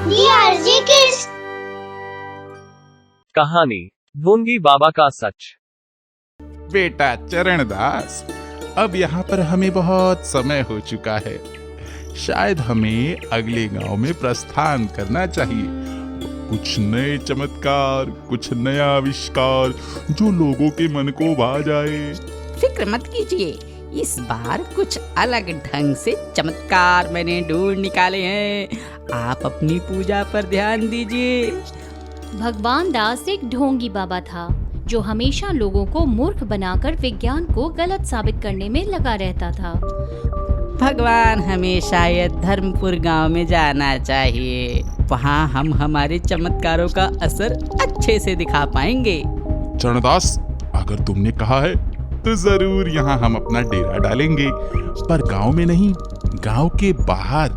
DRG Kids कहानी ढोंगी बाबा का सच। बेटा चरणदास, अब यहाँ पर हमें बहुत समय हो चुका है। शायद हमें अगले गांव में प्रस्थान करना चाहिए। कुछ नए चमत्कार, कुछ नया आविष्कार जो लोगों के मन को भा जाए। फिक्र मत कीजिए, इस बार कुछ अलग ढंग से चमत्कार मैंने ढूंढ निकाले हैं। आप अपनी पूजा पर ध्यान दीजिए। भगवान दास एक ढोंगी बाबा था जो हमेशा लोगों को मूर्ख बनाकर विज्ञान को गलत साबित करने में लगा रहता था। भगवान हमें शायद धर्मपुर गांव में जाना चाहिए। वहाँ हम हमारे चमत्कारों का असर अच्छे से दिखा पाएंगे। चरणदास, अगर तुमने कहा है तो जरूर यहाँ हम अपना डेरा डालेंगे, पर गांव में नहीं, गांव के बाहर,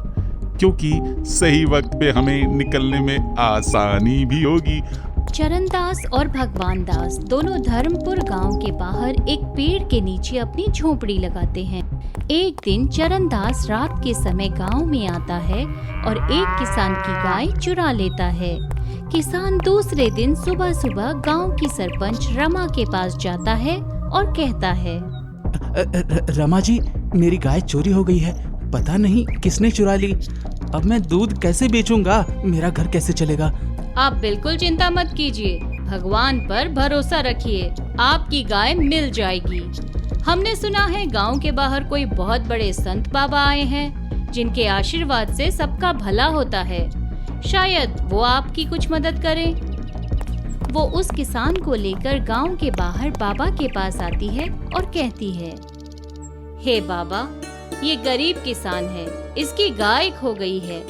क्योंकि सही वक्त पे हमें निकलने में आसानी भी होगी। चरणदास और भगवान दास दोनों धर्मपुर गांव के बाहर एक पेड़ के नीचे अपनी झोपड़ी लगाते हैं। एक दिन चरणदास रात के समय गांव में आता है और एक किसान की गाय चुरा लेता है। किसान दूसरे दिन सुबह सुबह गांव की सरपंच रमा के पास जाता है और कहता है, रमा जी, मेरी गाय चोरी हो गई है। पता नहीं किसने चुरा ली। अब मैं दूध कैसे बेचूंगा? मेरा घर कैसे चलेगा? आप बिल्कुल चिंता मत कीजिए, भगवान पर भरोसा रखिए, आपकी गाय मिल जाएगी। हमने सुना है गांव के बाहर कोई बहुत बड़े संत बाबा आए हैं जिनके आशीर्वाद से सबका भला होता है। शायद वो आपकी कुछ मदद करें। वो उस किसान को लेकर गांव के बाहर बाबा के पास आती है और कहती है, हे बाबा, ये गरीब किसान है, इसकी गाय खो गई है।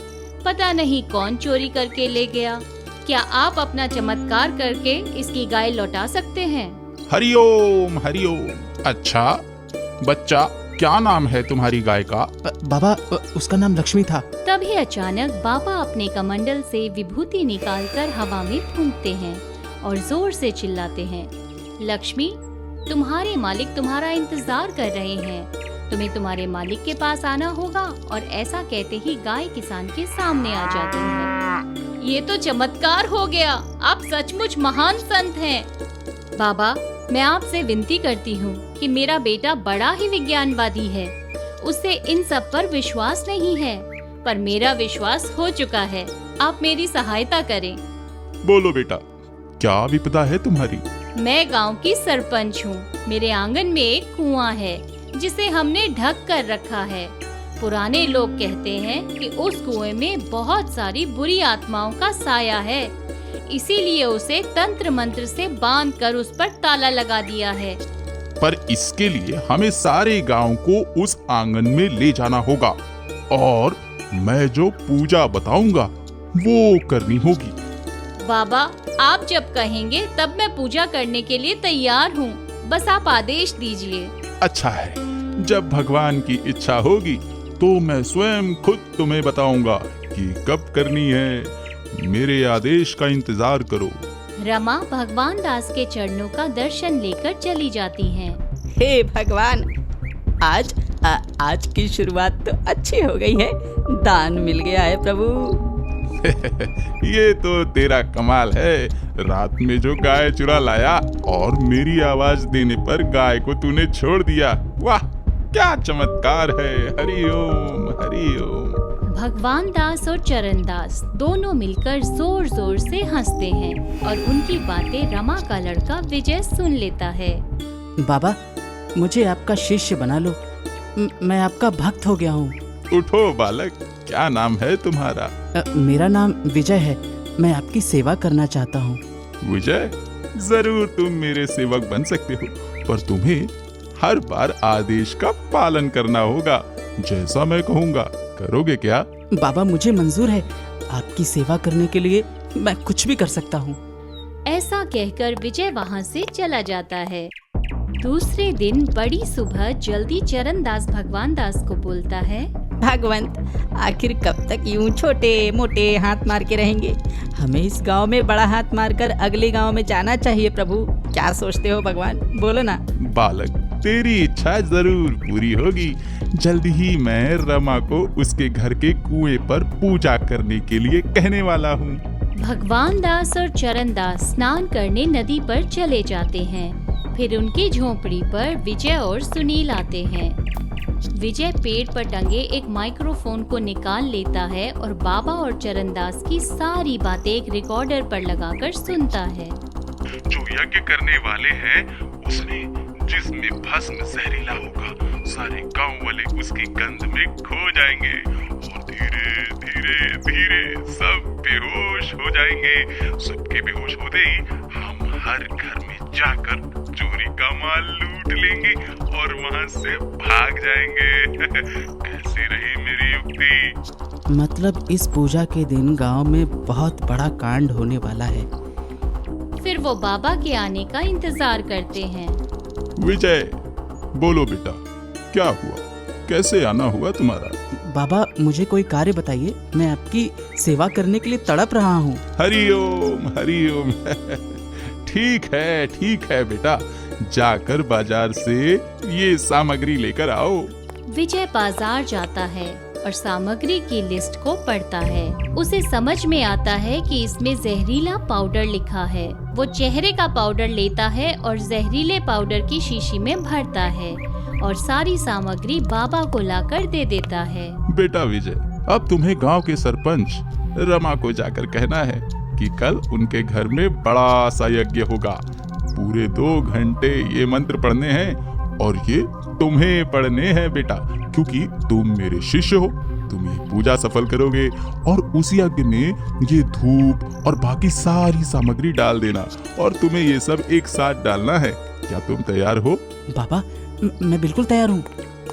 पता नहीं कौन चोरी करके ले गया। क्या आप अपना चमत्कार करके इसकी गाय लौटा सकते हैं? हरिओम हरिओम। अच्छा बच्चा, क्या नाम है तुम्हारी गाय का? बाबा, उसका नाम लक्ष्मी था। तभी अचानक बाबा अपने कमंडल से विभूति निकालकर हवा में फूंकते हैं और जोर से चिल्लाते हैं, लक्ष्मी, तुम्हारे मालिक तुम्हारा इंतजार कर रहे हैं। तुम्हें तुम्हारे मालिक के पास आना होगा। और ऐसा कहते ही गाय किसान के सामने आ जाती है। ये तो चमत्कार हो गया, आप सचमुच महान संत हैं। बाबा, मैं आपसे विनती करती हूँ कि मेरा बेटा बड़ा ही विज्ञानवादी है। उसे इन सब पर विश्वास नहीं है, पर मेरा विश्वास हो चुका है। आप मेरी सहायता करें। बोलो बेटा, क्या विपदा है तुम्हारी? मैं गांव की सरपंच हूँ। मेरे आंगन में एक कुआं है जिसे हमने ढक कर रखा है। पुराने लोग कहते हैं कि उस कुएं में बहुत सारी बुरी आत्माओं का साया है, इसीलिए उसे तंत्र मंत्र से बांध कर उस पर ताला लगा दिया है। पर इसके लिए हमें सारे गांव को उस आंगन में ले जाना होगा और मैं जो पूजा बताऊंगा वो करनी होगी। बाबा, आप जब कहेंगे तब मैं पूजा करने के लिए तैयार हूँ। बस आप आदेश दीजिए। अच्छा है, जब भगवान की इच्छा होगी तो मैं स्वयं खुद तुम्हें बताऊंगा कि कब करनी है। मेरे आदेश का इंतजार करो। रमा भगवान दास के चरणों का दर्शन लेकर चली जाती हैं। हे भगवान, आज की शुरुआत तो अच्छी हो गई है। दान मिल गया है प्रभु। ये तो तेरा कमाल है। रात में जो गाय चुरा लाया और मेरी आवाज देने पर गाय को तूने छोड़ दिया। वाह, क्या चमत्कार है। हरिओम हरिओम। भगवान दास और चरण दास दोनों मिलकर जोर जोर से हंसते हैं और उनकी बातें रमा का लड़का विजय सुन लेता है। बाबा, मुझे आपका शिष्य बना लो। मैं आपका भक्त हो गया हूँ। उठो बालक, क्या नाम है तुम्हारा? मेरा नाम विजय है। मैं आपकी सेवा करना चाहता हूँ। विजय, जरूर तुम मेरे सेवक बन सकते हो, पर तुम्हें हर बार आदेश का पालन करना होगा। जैसा मैं कहूँगा करोगे क्या? बाबा, मुझे मंजूर है। आपकी सेवा करने के लिए मैं कुछ भी कर सकता हूँ। ऐसा कहकर विजय वहाँ से चला जाता है। दूसरे दिन बड़ी सुबह जल्दी चरणदास भगवान दास को बोलता है, भगवंत, आखिर कब तक यूं छोटे मोटे हाथ मार के रहेंगे? हमें इस गांव में बड़ा हाथ मारकर अगले गांव में जाना चाहिए प्रभु। क्या सोचते हो भगवान, बोलो ना। बालक, तेरी इच्छा जरूर पूरी होगी। जल्दी ही मैं रमा को उसके घर के कुएं पर पूजा करने के लिए कहने वाला हूँ। भगवान दास और चरण दास स्नान करने नदी पर चले जाते हैं। फिर उनकी झोपड़ी पर विजय और सुनील आते हैं। विजय पेड़ पर टंगे एक माइक्रोफोन को निकाल लेता है और बाबा और चरण दास की सारी बातें एक रिकॉर्डर पर लगाकर सुनता है। जो यज्ञ करने वाले हैं उसमें जिसमें भस्म जहरीला होगा, सारे गांव वाले उसकी गंध में खो जाएंगे और धीरे धीरे धीरे सब बेहोश हो जाएंगे। सबके बेहोश होते ही हम हर घर में जाकर चोरी का माल लूट लेंगे और वहां से भाग जाएंगे। कैसी रही मेरी युक्ति? मतलब इस पूजा के दिन गांव में बहुत बड़ा कांड होने वाला है। फिर वो बाबा के आने का इंतजार करते हैं। विजय, बोलो बेटा, क्या हुआ? कैसे आना हुआ तुम्हारा? बाबा मुझे कोई कार्य बताइए, मैं आपकी सेवा करने के लिए तड़प रहा हूँ। हरिओम हरिओम। ठीक है बेटा, जाकर बाजार से ये सामग्री लेकर आओ। विजय बाजार जाता है और सामग्री की लिस्ट को पढ़ता है। उसे समझ में आता है कि इसमें जहरीला पाउडर लिखा है। वो चेहरे का पाउडर लेता है और जहरीले पाउडर की शीशी में भरता है और सारी सामग्री बाबा को लाकर दे देता है। बेटा विजय, अब तुम्हें गांव के सरपंच रमा को जाकर कहना है कि कल उनके घर में बड़ा सा यज्ञ होगा। पूरे 2 घंटे ये मंत्र पढ़ने हैं और ये तुम्हें पढ़ने हैं बेटा, क्योंकि तुम मेरे शिष्य हो। तुम ये पूजा सफल करोगे और उसी यज्ञ में ये धूप और बाकी सारी सामग्री डाल देना और तुम्हें ये सब एक साथ डालना है। क्या तुम तैयार हो? बाबा मैं बिल्कुल तैयार हूँ।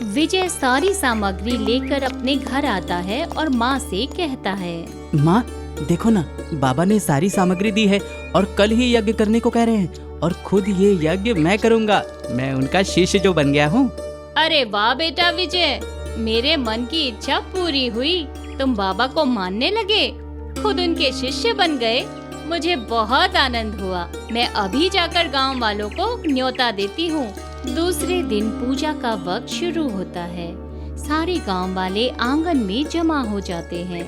विजय सारी सामग्री लेकर अपने घर आता है और माँ से कहता है, माँ देखो ना, बाबा ने सारी सामग्री दी है और कल ही यज्ञ करने को कह रहे हैं और खुद ये यज्ञ मैं करूँगा। मैं उनका शिष्य जो बन गया हूँ। अरे वाह बेटा विजय, मेरे मन की इच्छा पूरी हुई। तुम बाबा को मानने लगे, खुद उनके शिष्य बन गए। मुझे बहुत आनंद हुआ। मैं अभी जाकर गांव वालों को न्योता देती हूँ। दूसरे दिन पूजा का वक्त शुरू होता है। सारे गांव वाले आंगन में जमा हो जाते हैं।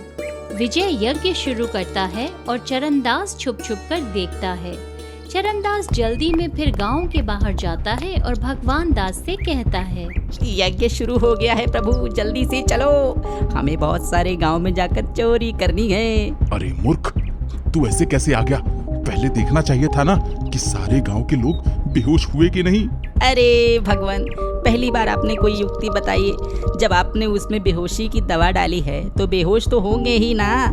विजय यज्ञ शुरू करता है और चरणदास छुप छुप कर देखता है। चरणदास जल्दी में फिर गांव के बाहर जाता है और भगवान दास से कहता है, यज्ञ शुरू हो गया है प्रभु, जल्दी से चलो, हमें बहुत सारे गांव में जाकर चोरी करनी है। अरे मूर्ख, तू ऐसे कैसे आ गया? पहले देखना चाहिए था ना कि सारे गांव के लोग बेहोश हुए कि नहीं। अरे भगवान, पहली बार आपने कोई युक्ति बताई। जब आपने उसमें बेहोशी की दवा डाली है तो बेहोश तो होंगे ही ना।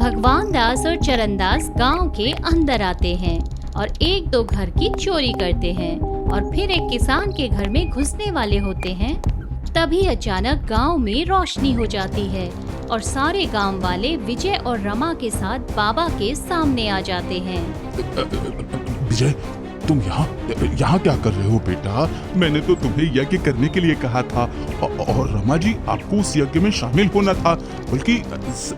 भगवान दास और चरणदास गांव के अंदर आते हैं और 1-2 घर की चोरी करते हैं और फिर एक किसान के घर में घुसने वाले होते हैं। तभी अचानक गांव में रोशनी हो जाती है और सारे गांव वाले विजय और रमा के साथ बाबा के सामने आ जाते हैं। विजय, तुम यहाँ क्या कर रहे हो बेटा? मैंने तो तुम्हें यज्ञ करने के लिए कहा था और रमा जी, आपको उस यज्ञ में शामिल होना था, बल्कि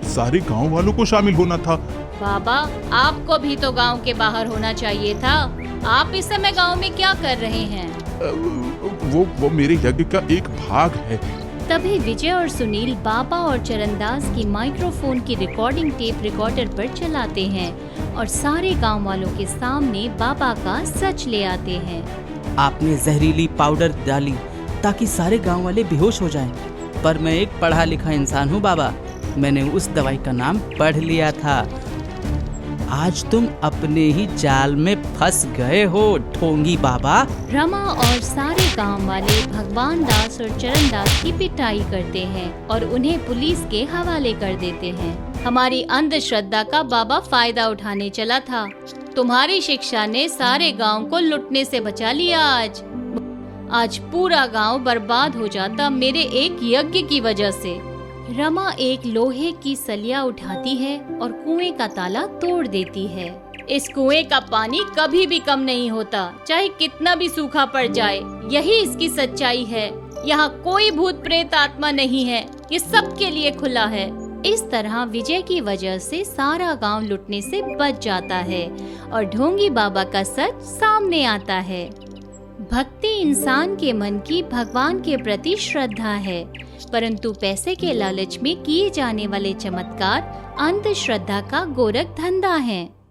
सारे गांव वालों को शामिल होना था। बाबा, आपको भी तो गांव के बाहर होना चाहिए था। आप इस समय गांव में क्या कर रहे हैं? वो मेरे यज्ञ का एक भाग है। तभी विजय और सुनील बाबा और चरणदास की माइक्रोफोन की रिकॉर्डिंग टेप रिकॉर्डर पर चलाते हैं और सारे गांव वालों के सामने बाबा का सच ले आते हैं। आपने जहरीली पाउडर डाली ताकि सारे गांव वाले बेहोश हो जाएं। पर मैं एक पढ़ा लिखा इंसान हूँ बाबा, मैंने उस दवाई का नाम पढ़ लिया था। आज तुम अपने ही जाल में फंस गए हो ढोंगी बाबा। रमा और सारे गांव वाले भगवान दास और चरणदास की पिटाई करते हैं और उन्हें पुलिस के हवाले कर देते हैं। हमारी अंधश्रद्धा का बाबा फायदा उठाने चला था। तुम्हारी शिक्षा ने सारे गांव को लुटने से बचा लिया। आज पूरा गांव बर्बाद हो जाता मेरे एक यज्ञ की वजह से। रमा एक लोहे की सलिया उठाती है और कुएं का ताला तोड़ देती है। इस कुएं का पानी कभी भी कम नहीं होता, चाहे कितना भी सूखा पड़ जाए। यही इसकी सच्चाई है। यहाँ कोई भूत प्रेत आत्मा नहीं है, ये सबके लिए खुला है। इस तरह विजय की वजह से सारा गांव लुटने से बच जाता है और ढोंगी बाबा का सच सामने आता है। भक्ति इंसान के मन की भगवान के प्रति श्रद्धा है। परंतु पैसे के लालच में किए जाने वाले चमत्कार अंधश्रद्धा का गोरख धंधा है।